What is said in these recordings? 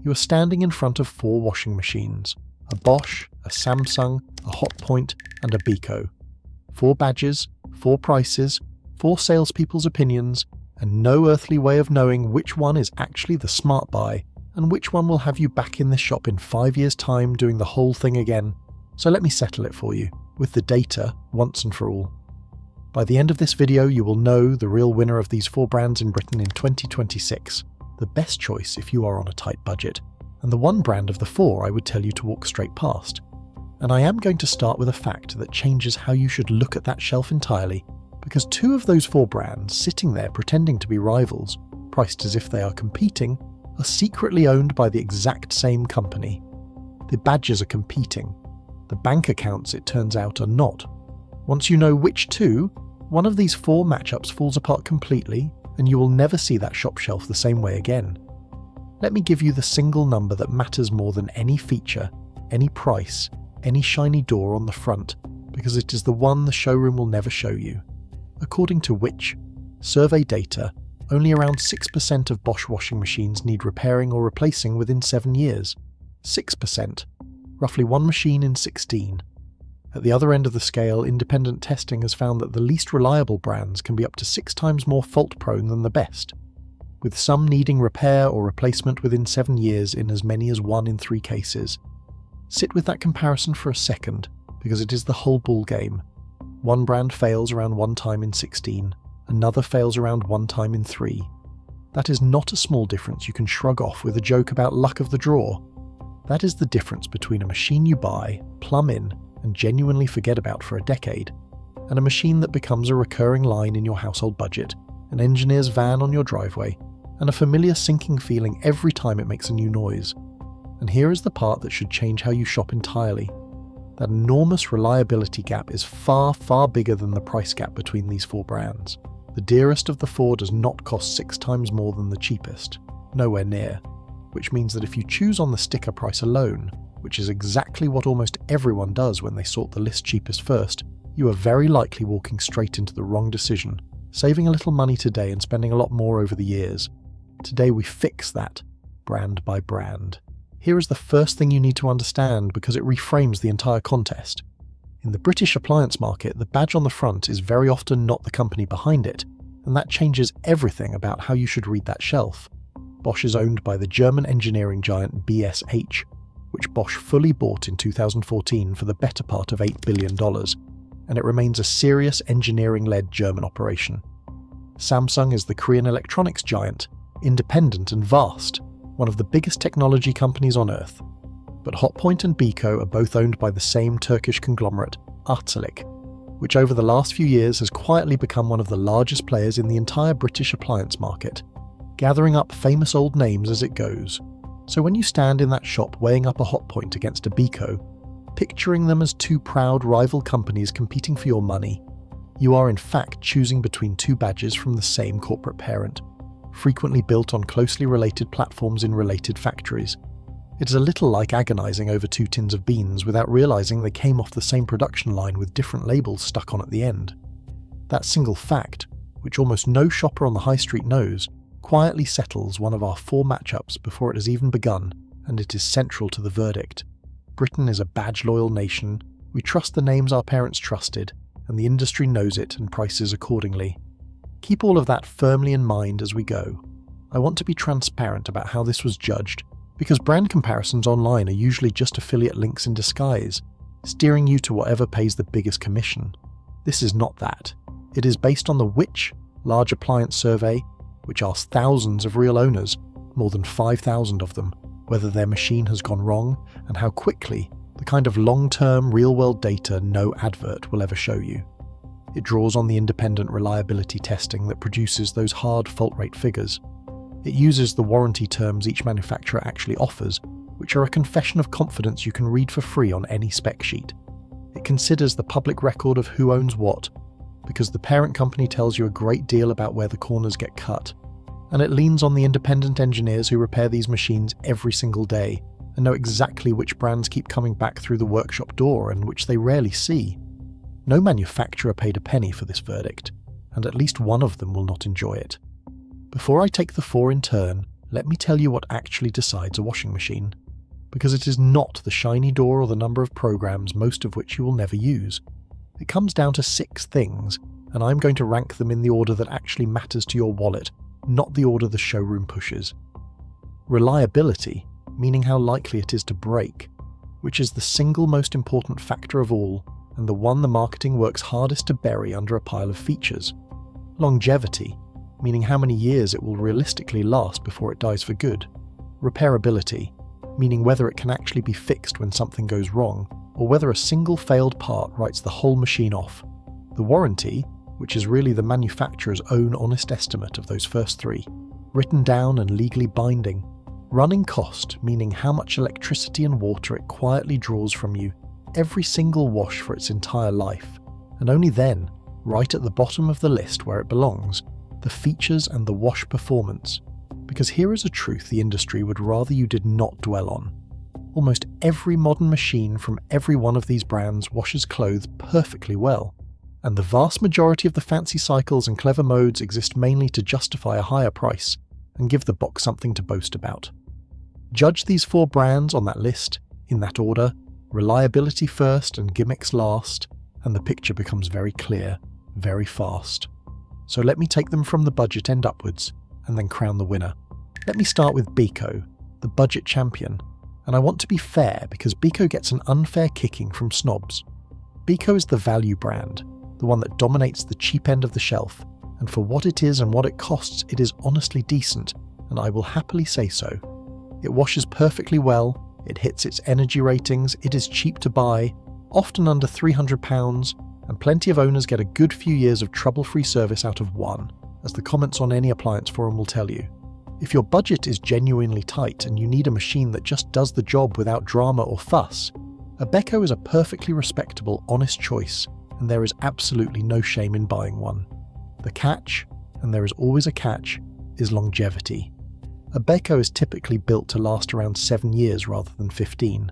You are standing in front of 4 washing machines: a Bosch, a Samsung, a Hotpoint, and a Beco. 4 badges, 4 prices, 4 salespeople's opinions, and no earthly way of knowing which one is actually the smart buy and which one will have you back in this shop in 5 years' time doing the whole thing again. So let me settle it for you, with the data, once and for all. By the end of this video, you will know the real winner of these 4 brands in Britain in 2026, the best choice if you are on a tight budget, and the one brand of the 4 I would tell you to walk straight past. And I am going to start with a fact that changes how you should look at that shelf entirely, because 2 of those 4 brands sitting there pretending to be rivals, priced as if they are competing, are secretly owned by the exact same company. The badges are competing. The bank accounts, it turns out, are not. Once you know which 2, one of these 4 matchups falls apart completely, and you will never see that shop shelf the same way again. Let me give you the single number that matters more than any feature, any price, any shiny door on the front, because it is the one the showroom will never show you. According to which survey data, only around 6% of Bosch washing machines need repairing or replacing within 7 years. 6%, roughly 1 machine in 16. At the other end of the scale, independent testing has found that the least reliable brands can be up to 6 times more fault-prone than the best, with some needing repair or replacement within 7 years in as many as 1 in 3 cases. Sit with that comparison for a second, because it is the whole ball game. One brand fails around 1 time in 16, another fails around 1 time in 3. That is not a small difference you can shrug off with a joke about luck of the draw. That is the difference between a machine you buy, plumb in, and genuinely forget about for a decade, and a machine that becomes a recurring line in your household budget, an engineer's van on your driveway, and a familiar sinking feeling every time it makes a new noise. And here is the part that should change how you shop entirely. That enormous reliability gap is far, far bigger than the price gap between these 4 brands. The dearest of the 4 does not cost 6 times more than the cheapest, nowhere near, which means that if you choose on the sticker price alone, which is exactly what almost everyone does when they sort the list cheapest first, you are very likely walking straight into the wrong decision, saving a little money today and spending a lot more over the years. Today we fix that, brand by brand. Here is the first thing you need to understand because it reframes the entire contest. In the British appliance market, the badge on the front is very often not the company behind it, and that changes everything about how you should read that shelf. Bosch is owned by the German engineering giant BSH, which Bosch fully bought in 2014 for the better part of $8 billion, and it remains a serious engineering-led German operation. Samsung is the Korean electronics giant, independent and vast, one of the biggest technology companies on earth. But Hotpoint and Beco are both owned by the same Turkish conglomerate, Arçelik, which over the last few years has quietly become one of the largest players in the entire British appliance market, gathering up famous old names as it goes. So when you stand in that shop weighing up a Hotpoint against a Beco, picturing them as 2 proud rival companies competing for your money, you are in fact choosing between 2 badges from the same corporate parent, frequently built on closely related platforms in related factories. It is a little like agonizing over 2 tins of beans without realizing they came off the same production line with different labels stuck on at the end. That single fact, which almost no shopper on the high street knows, quietly settles one of our 4 matchups before it has even begun, and it is central to the verdict. Britain is a badge-loyal nation, we trust the names our parents trusted, and the industry knows it and prices accordingly. Keep all of that firmly in mind as we go. I want to be transparent about how this was judged, because brand comparisons online are usually just affiliate links in disguise, steering you to whatever pays the biggest commission. This is not that. It is based on the Which large appliance survey, which asks thousands of real owners, more than 5,000 of them, whether their machine has gone wrong and how quickly, the kind of long-term real-world data no advert will ever show you. It draws on the independent reliability testing that produces those hard fault rate figures. It uses the warranty terms each manufacturer actually offers, which are a confession of confidence you can read for free on any spec sheet. It considers the public record of who owns what, because the parent company tells you a great deal about where the corners get cut, and it leans on the independent engineers who repair these machines every single day and know exactly which brands keep coming back through the workshop door and which they rarely see. No manufacturer paid a penny for this verdict, and at least one of them will not enjoy it. Before I take the 4 in turn, let me tell you what actually decides a washing machine. Because it is not the shiny door or the number of programs, most of which you will never use. It comes down to 6 things, and I'm going to rank them in the order that actually matters to your wallet, not the order the showroom pushes. Reliability, meaning how likely it is to break, which is the single most important factor of all, and the one the marketing works hardest to bury under a pile of features. Longevity, meaning how many years it will realistically last before it dies for good. Repairability, meaning whether it can actually be fixed when something goes wrong, or whether a single failed part writes the whole machine off. The warranty, which is really the manufacturer's own honest estimate of those first 3, written down and legally binding. Running cost, meaning how much electricity and water it quietly draws from you every single wash for its entire life. And only then, right at the bottom of the list where it belongs, the features and the wash performance. Because here is a truth the industry would rather you did not dwell on. Almost every modern machine from every one of these brands washes clothes perfectly well, and the vast majority of the fancy cycles and clever modes exist mainly to justify a higher price and give the box something to boast about. Judge these 4 brands on that list, in that order, reliability first and gimmicks last, and the picture becomes very clear, very fast. So let me take them from the budget end upwards, and then crown the winner. Let me start with Beco, the budget champion, and I want to be fair because Beco gets an unfair kicking from snobs. Beco is the value brand, the one that dominates the cheap end of the shelf, and for what it is and what it costs, it is honestly decent, and I will happily say so. It washes perfectly well, it hits its energy ratings, it is cheap to buy, often under £300, and plenty of owners get a good few years of trouble-free service out of 1, as the comments on any appliance forum will tell you. If your budget is genuinely tight and you need a machine that just does the job without drama or fuss, a Beco is a perfectly respectable, honest choice, and there is absolutely no shame in buying one. The catch, and there is always a catch, is longevity. A Beco is typically built to last around 7 years rather than 15.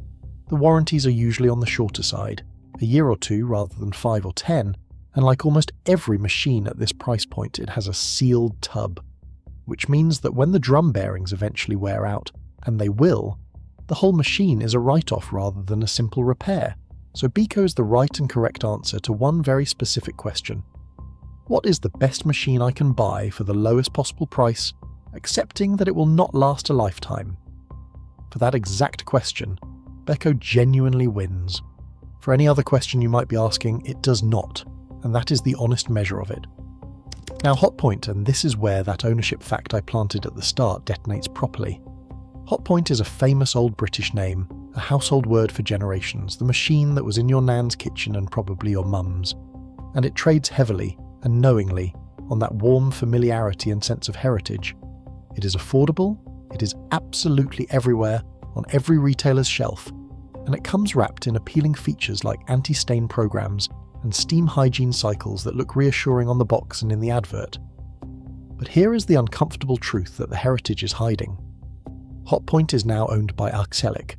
The warranties are usually on the shorter side, a year or 2 rather than 5 or 10, and like almost every machine at this price point, it has a sealed tub, which means that when the drum bearings eventually wear out, and they will, the whole machine is a write-off rather than a simple repair. So Beco is the right and correct answer to one very specific question. What is the best machine I can buy for the lowest possible price, accepting that it will not last a lifetime? For that exact question, Beco genuinely wins. For any other question you might be asking, it does not, and that is the honest measure of it. Now Hotpoint, and this is where that ownership fact I planted at the start detonates properly. Hotpoint is a famous old British name, a household word for generations, the machine that was in your nan's kitchen and probably your mum's. And it trades heavily and knowingly on that warm familiarity and sense of heritage. It is affordable, it is absolutely everywhere, on every retailer's shelf, and it comes wrapped in appealing features like anti-stain programs and steam hygiene cycles that look reassuring on the box and in the advert. But here is the uncomfortable truth that the heritage is hiding. Hotpoint is now owned by Arçelik,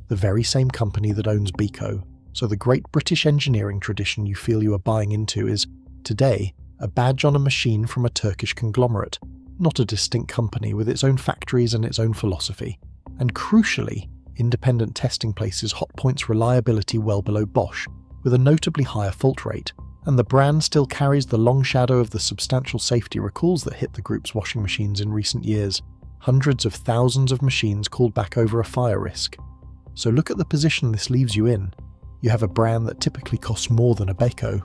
the very same company that owns Beco, so the great British engineering tradition you feel you are buying into is, today, a badge on a machine from a Turkish conglomerate, not a distinct company with its own factories and its own philosophy. And crucially, independent testing places Hotpoint's reliability well below Bosch, with a notably higher fault rate, and the brand still carries the long shadow of the substantial safety recalls that hit the group's washing machines in recent years. Hundreds of thousands of machines called back over a fire risk. So look at the position this leaves you in. You have a brand that typically costs more than a Beco,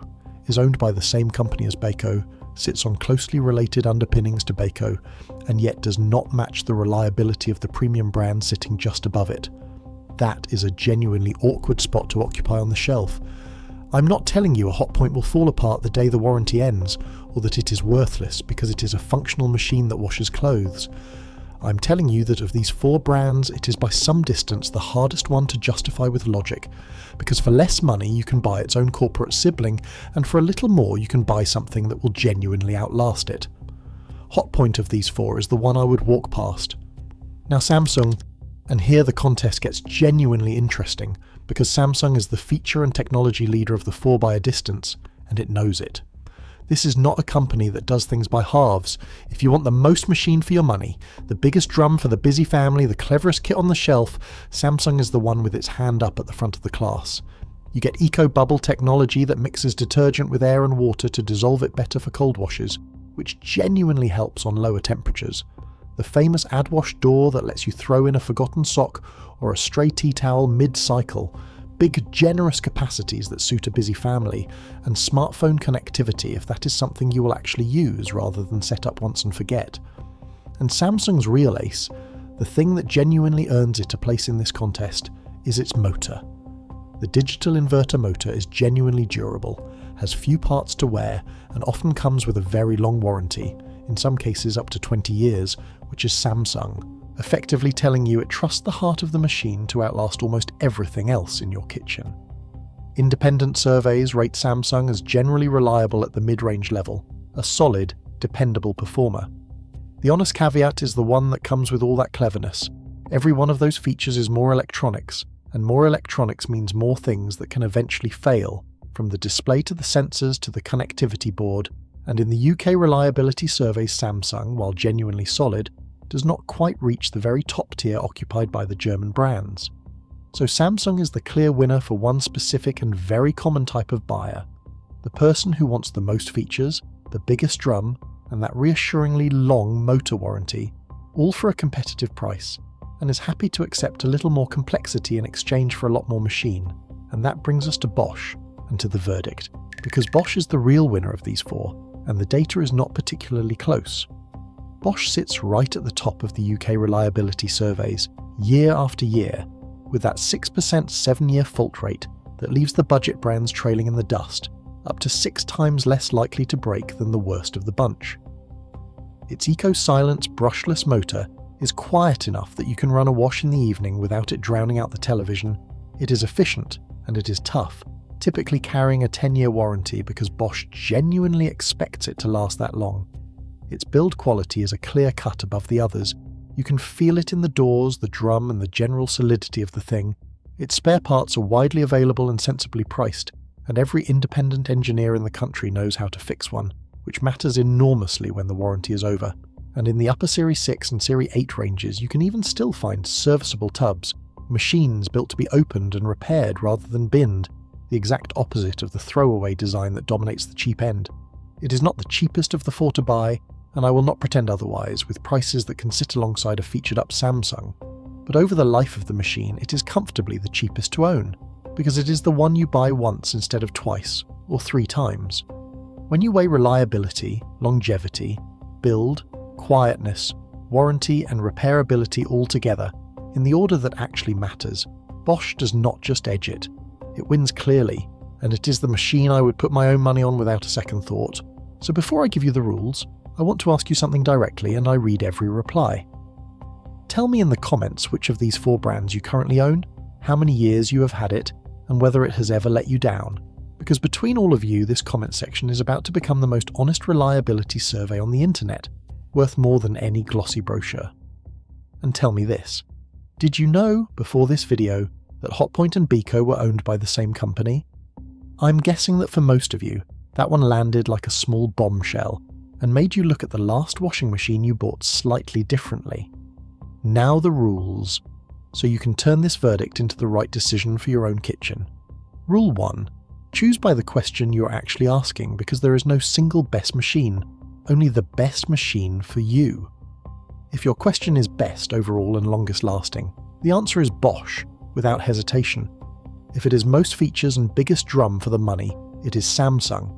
is owned by the same company as Beco, sits on closely related underpinnings to Beco, and yet does not match the reliability of the premium brand sitting just above it. That is a genuinely awkward spot to occupy on the shelf. I'm not telling you a Hotpoint will fall apart the day the warranty ends, or that it is worthless because it is a functional machine that washes clothes. I'm telling you that of these 4 brands, it is by some distance the hardest one to justify with logic, because for less money you can buy its own corporate sibling, and for a little more you can buy something that will genuinely outlast it. Hotpoint of these 4 is the one I would walk past. Now Samsung, and here the contest gets genuinely interesting, because Samsung is the feature and technology leader of the 4 by a distance, and it knows it. This is not a company that does things by halves. If you want the most machine for your money, the biggest drum for the busy family, the cleverest kit on the shelf, Samsung is the one with its hand up at the front of the class. You get eco-bubble technology that mixes detergent with air and water to dissolve it better for cold washes, which genuinely helps on lower temperatures. The famous AdWash door that lets you throw in a forgotten sock or a stray tea towel mid-cycle. Big, generous capacities that suit a busy family, and smartphone connectivity if that is something you will actually use rather than set up once and forget. And Samsung's real ace, the thing that genuinely earns it a place in this contest, is its motor. The digital inverter motor is genuinely durable, has few parts to wear, and often comes with a very long warranty, in some cases up to 20 years, which is Samsung, effectively telling you it trusts the heart of the machine to outlast almost everything else in your kitchen. Independent surveys rate Samsung as generally reliable at the mid-range level, a solid, dependable performer. The honest caveat is the one that comes with all that cleverness. Every one of those features is more electronics, and more electronics means more things that can eventually fail, from the display to the sensors to the connectivity board, and in the UK reliability surveys Samsung, while genuinely solid, does not quite reach the very top tier occupied by the German brands. So Samsung is the clear winner for one specific and very common type of buyer, the person who wants the most features, the biggest drum, and that reassuringly long motor warranty, all for a competitive price, and is happy to accept a little more complexity in exchange for a lot more machine. And that brings us to Bosch, and to the verdict, because Bosch is the real winner of these four, and the data is not particularly close. Bosch sits right at the top of the UK reliability surveys, year after year, with that 6% 7-year fault rate that leaves the budget brands trailing in the dust, up to 6 times less likely to break than the worst of the bunch. Its eco-silence brushless motor is quiet enough that you can run a wash in the evening without it drowning out the television. It is efficient, and it is tough, typically carrying a 10-year warranty because Bosch genuinely expects it to last that long. Its build quality is a clear cut above the others. You can feel it in the doors, the drum, and the general solidity of the thing. Its spare parts are widely available and sensibly priced, and every independent engineer in the country knows how to fix one, which matters enormously when the warranty is over. And in the upper Series 6 and Series 8 ranges, you can even still find serviceable tubs, machines built to be opened and repaired rather than binned, the exact opposite of the throwaway design that dominates the cheap end. It is not the cheapest of the four to buy, and I will not pretend otherwise, with prices that can sit alongside a featured-up Samsung. But over the life of the machine, it is comfortably the cheapest to own, because it is the one you buy once instead of twice, or 3 times. When you weigh reliability, longevity, build, quietness, warranty and repairability all together, in the order that actually matters, Bosch does not just edge it. It wins clearly, and it is the machine I would put my own money on without a second thought. So before I give you the rules, I want to ask you something directly, and I read every reply. Tell me in the comments which of these 4 brands you currently own, how many years you have had it, and whether it has ever let you down. Because between all of you, this comment section is about to become the most honest reliability survey on the internet, worth more than any glossy brochure. And tell me this, did you know, before this video, that Hotpoint and Beco were owned by the same company? I'm guessing that for most of you, that one landed like a small bombshell, and made you look at the last washing machine you bought slightly differently. Now the rules, so you can turn this verdict into the right decision for your own kitchen. Rule 1. Choose by the question you're actually asking, because there is no single best machine, only the best machine for you. If your question is best overall and longest lasting, the answer is Bosch, without hesitation. If it is most features and biggest drum for the money, it is Samsung.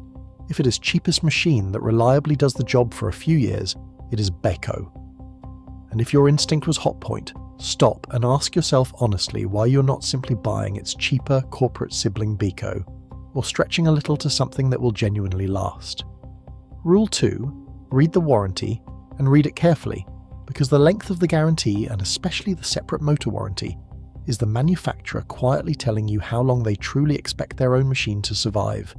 If it is cheapest machine that reliably does the job for a few years, it is Beco. And if your instinct was Hotpoint, stop and ask yourself honestly why you're not simply buying its cheaper corporate sibling Beco, or stretching a little to something that will genuinely last. Rule 2. Read the warranty, and read it carefully, because the length of the guarantee, and especially the separate motor warranty, is the manufacturer quietly telling you how long they truly expect their own machine to survive.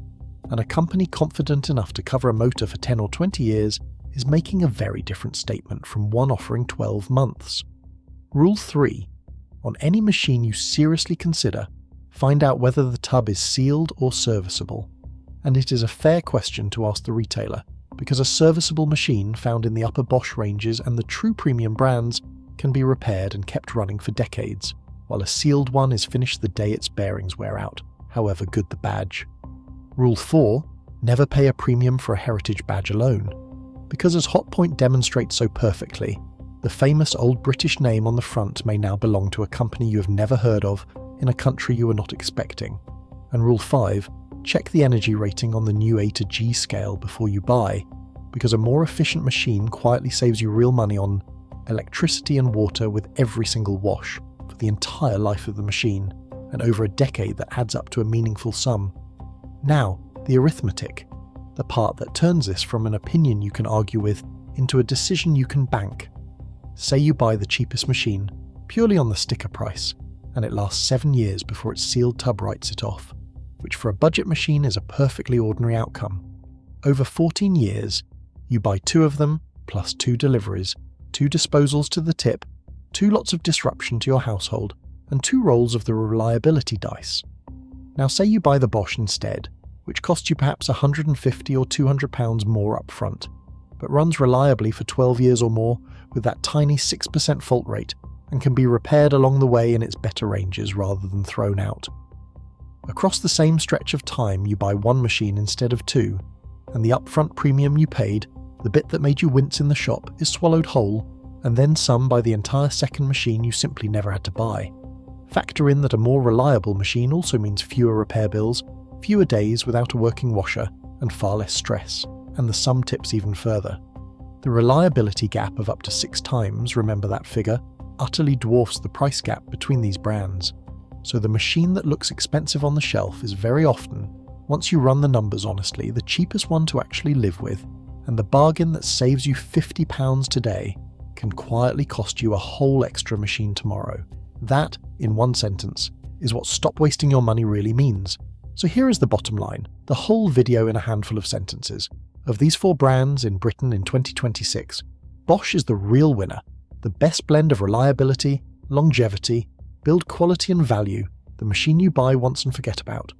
And a company confident enough to cover a motor for 10 or 20 years is making a very different statement from one offering 12 months. Rule 3. On any machine you seriously consider, find out whether the tub is sealed or serviceable. and it is a fair question to ask the retailer, because a serviceable machine found in the upper Bosch ranges and the true premium brands can be repaired and kept running for decades, while a sealed one is finished the day its bearings wear out, however good the badge. Rule 4. Never pay a premium for a heritage badge alone. Because as Hotpoint demonstrates so perfectly, the famous old British name on the front may now belong to a company you have never heard of in a country you were not expecting. And Rule 5. Check the energy rating on the new A to G scale before you buy, because a more efficient machine quietly saves you real money on electricity and water with every single wash for the entire life of the machine, and over a decade that adds up to a meaningful sum. Now, the arithmetic, the part that turns this from an opinion you can argue with into a decision you can bank. Say you buy the cheapest machine, purely on the sticker price, and it lasts 7 years before its sealed tub writes it off, which for a budget machine is a perfectly ordinary outcome. Over 14 years, you buy 2 of them, plus 2 deliveries, 2 disposals to the tip, 2 lots of disruption to your household, and 2 rolls of the reliability dice. Now say you buy the Bosch instead, which costs you perhaps £150 or £200 more up front, but runs reliably for 12 years or more with that tiny 6% fault rate and can be repaired along the way in its better ranges rather than thrown out. Across the same stretch of time you buy 1 machine instead of 2, and the upfront premium you paid, the bit that made you wince in the shop, is swallowed whole, and then some by the entire second machine you simply never had to buy. Factor in that a more reliable machine also means fewer repair bills, fewer days without a working washer, and far less stress, and the sum tips even further. The reliability gap of up to 6 times, remember that figure, utterly dwarfs the price gap between these brands. So the machine that looks expensive on the shelf is very often, once you run the numbers honestly, the cheapest one to actually live with, and the bargain that saves you £50 today can quietly cost you a whole extra machine tomorrow. That, in one sentence, is what stop wasting your money really means. So here is the bottom line, the whole video in a handful of sentences. Of these 4 brands in Britain in 2026, Bosch is the real winner, the best blend of reliability, longevity, build quality and value, the machine you buy once and forget about.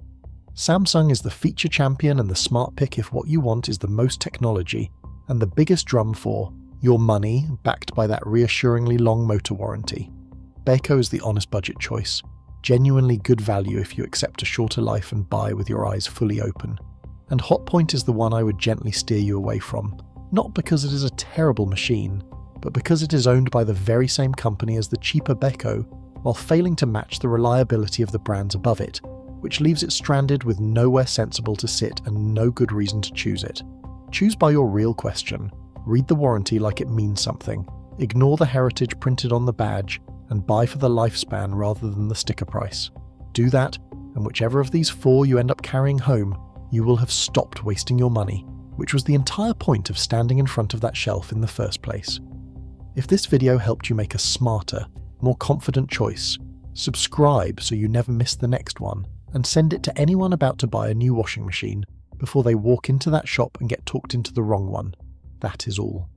Samsung is the feature champion and the smart pick if what you want is the most technology, and the biggest drum for your money backed by that reassuringly long motor warranty. Beko is the honest budget choice, genuinely good value if you accept a shorter life and buy with your eyes fully open. And Hotpoint is the one I would gently steer you away from, not because it is a terrible machine, but because it is owned by the very same company as the cheaper Beco, while failing to match the reliability of the brands above it, which leaves it stranded with nowhere sensible to sit and no good reason to choose it. Choose by your real question, read the warranty like it means something, ignore the heritage printed on the badge, and buy for the lifespan rather than the sticker price. Do that, and whichever of these 4 you end up carrying home, you will have stopped wasting your money, which was the entire point of standing in front of that shelf in the first place. If this video helped you make a smarter, more confident choice, subscribe so you never miss the next one, and send it to anyone about to buy a new washing machine before they walk into that shop and get talked into the wrong one. That is all.